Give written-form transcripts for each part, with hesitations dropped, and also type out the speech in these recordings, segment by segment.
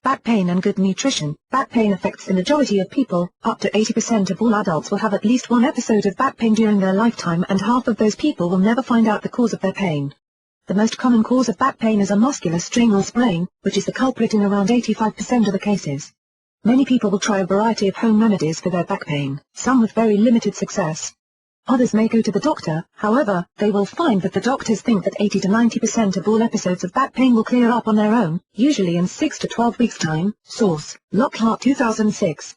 Back pain and good nutrition. Back pain affects the majority of people. Up to 80% of all adults will have at least one episode of back pain during their lifetime, and half of those people will never find out the cause of their pain. The most common cause of back pain is a muscular strain or sprain, which is the culprit in around 85% of the cases. Many people will try a variety of home remedies for their back pain, some with very limited success. Others may go to the doctor. However, they will find that the doctors think that 80 to 90% of all episodes of back pain will clear up on their own, usually in 6 to 12 weeks' time. Source: Lockhart 2006.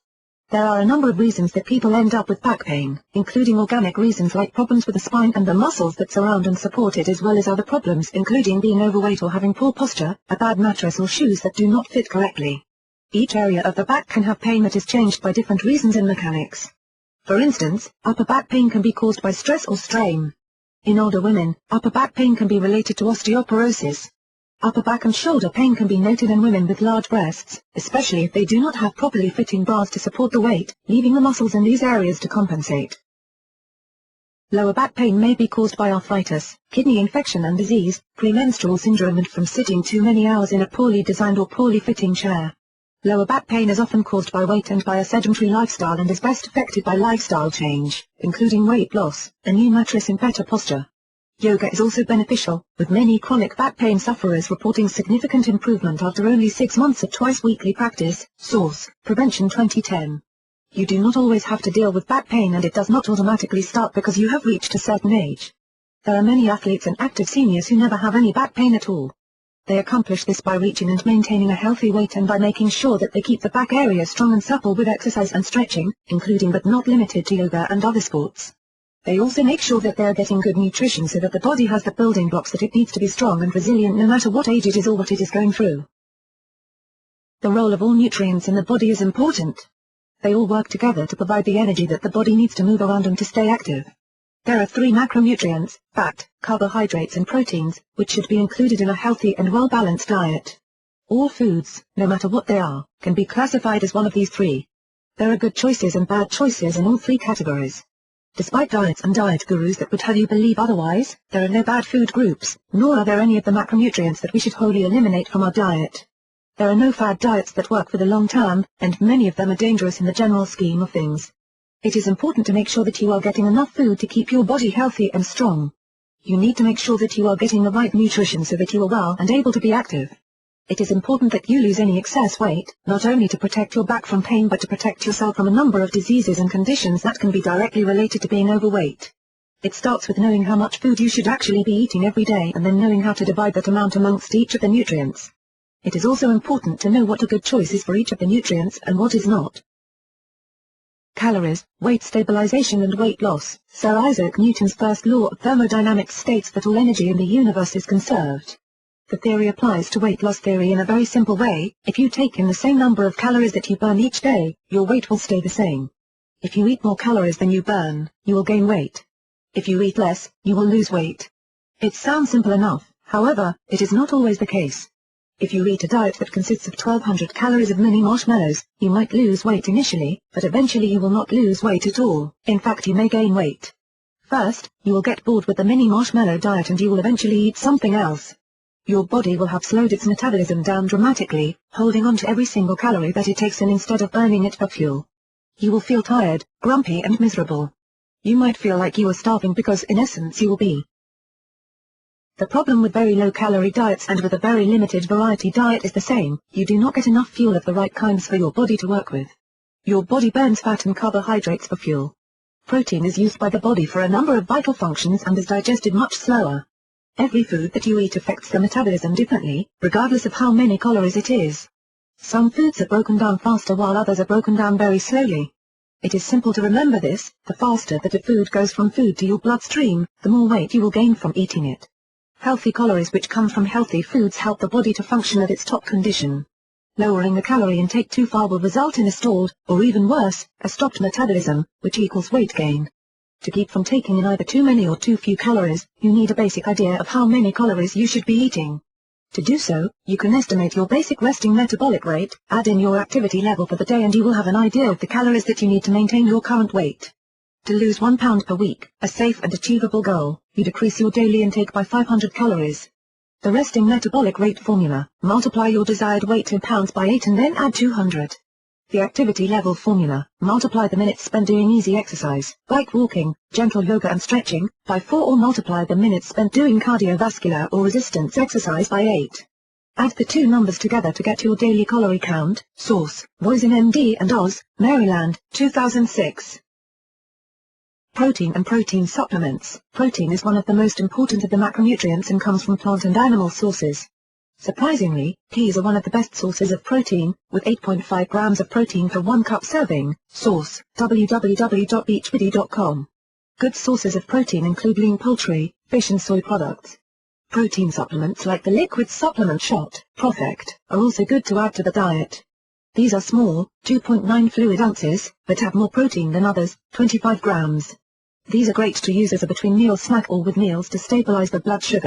There are a number of reasons that people end up with back pain, including organic reasons like problems with the spine and the muscles that surround and support it, as well as other problems including being overweight or having poor posture, a bad mattress or shoes that do not fit correctly. Each area of the back can have pain that is changed by different reasons and mechanics. For instance, upper back pain can be caused by stress or strain. In older women, upper back pain can be related to osteoporosis. Upper back and shoulder pain can be noted in women with large breasts, especially if they do not have properly fitting bras to support the weight, leaving the muscles in these areas to compensate. Lower back pain may be caused by arthritis, kidney infection and disease, premenstrual syndrome, and from sitting too many hours in a poorly designed or poorly fitting chair. Lower back pain is often caused by weight and by a sedentary lifestyle, and is best affected by lifestyle change, including weight loss, a new mattress and better posture. Yoga is also beneficial, with many chronic back pain sufferers reporting significant improvement after only 6 months of twice-weekly practice. Source: Prevention 2010. You do not always have to deal with back pain, and it does not automatically start because you have reached a certain age. There are many athletes and active seniors who never have any back pain at all. They accomplish this by reaching and maintaining a healthy weight and by making sure that they keep the back area strong and supple with exercise and stretching, including but not limited to yoga and other sports. They also make sure that they are getting good nutrition so that the body has the building blocks that it needs to be strong and resilient no matter what age it is or what it is going through. The role of all nutrients in the body is important. They all work together to provide the energy that the body needs to move around and to stay active. There are 3 macronutrients: fat, carbohydrates and proteins, which should be included in a healthy and well-balanced diet. All foods, no matter what they are, can be classified as one of these 3. There are good choices and bad choices in all 3 categories. Despite diets and diet gurus that would have you believe otherwise, there are no bad food groups, nor are there any of the macronutrients that we should wholly eliminate from our diet. There are no fad diets that work for the long term, and many of them are dangerous in the general scheme of things. It is important to make sure that you are getting enough food to keep your body healthy and strong. You need to make sure that you are getting the right nutrition so that you are well and able to be active. It is important that you lose any excess weight, not only to protect your back from pain but to protect yourself from a number of diseases and conditions that can be directly related to being overweight. It starts with knowing how much food you should actually be eating every day, and then knowing how to divide that amount amongst each of the nutrients. It is also important to know what a good choice is for each of the nutrients and what is not. Calories, weight stabilization and weight loss. Sir Isaac Newton's first law of thermodynamics states that all energy in the universe is conserved. The theory applies to weight loss theory in a very simple way. If you take in the same number of calories that you burn each day, your weight will stay the same. If you eat more calories than you burn, you will gain weight. If you eat less, you will lose weight. It sounds simple enough, however, it is not always the case. If you eat a diet that consists of 1200 calories of mini marshmallows, you might lose weight initially, but eventually you will not lose weight at all. In fact, you may gain weight. First, you will get bored with the mini marshmallow diet and you will eventually eat something else. Your body will have slowed its metabolism down dramatically, holding on to every single calorie that it takes in instead of burning it for fuel. You will feel tired, grumpy and miserable. You might feel like you are starving because in essence you will be. The problem with very low-calorie diets and with a very limited variety diet is the same: you do not get enough fuel of the right kinds for your body to work with. Your body burns fat and carbohydrates for fuel. Protein is used by the body for a number of vital functions and is digested much slower. Every food that you eat affects the metabolism differently, regardless of how many calories it is. Some foods are broken down faster while others are broken down very slowly. It is simple to remember this: the faster that a food goes from food to your bloodstream, the more weight you will gain from eating it. Healthy calories which come from healthy foods help the body to function at its top condition. Lowering the calorie intake too far will result in a stalled, or even worse, a stopped metabolism, which equals weight gain. To keep from taking in either too many or too few calories, you need a basic idea of how many calories you should be eating. To do so, you can estimate your basic resting metabolic rate, add in your activity level for the day, and you will have an idea of the calories that you need to maintain your current weight. To lose 1 pound per week, a safe and achievable goal, you decrease your daily intake by 500 calories. The resting metabolic rate formula, multiply your desired weight in pounds by 8 and then add 200. The activity level formula, multiply the minutes spent doing easy exercise, like walking, gentle yoga and stretching, by 4 or multiply the minutes spent doing cardiovascular or resistance exercise by 8. Add the two numbers together to get your daily calorie count. Source, Voisin MD and Oz, Maryland, 2006. Protein and protein supplements. Protein is one of the most important of the macronutrients and comes from plant and animal sources. Surprisingly, peas are one of the best sources of protein, with 8.5 grams of protein for 1 cup serving. Source, www.beachbody.com. Good sources of protein include lean poultry, fish and soy products. Protein supplements like the liquid supplement shot, ProfectR, are also good to add to the diet. These are small, 2.9 fluid ounces, but have more protein than others, 25 grams. These are great to use as a between-meal snack or with meals to stabilize the blood sugar.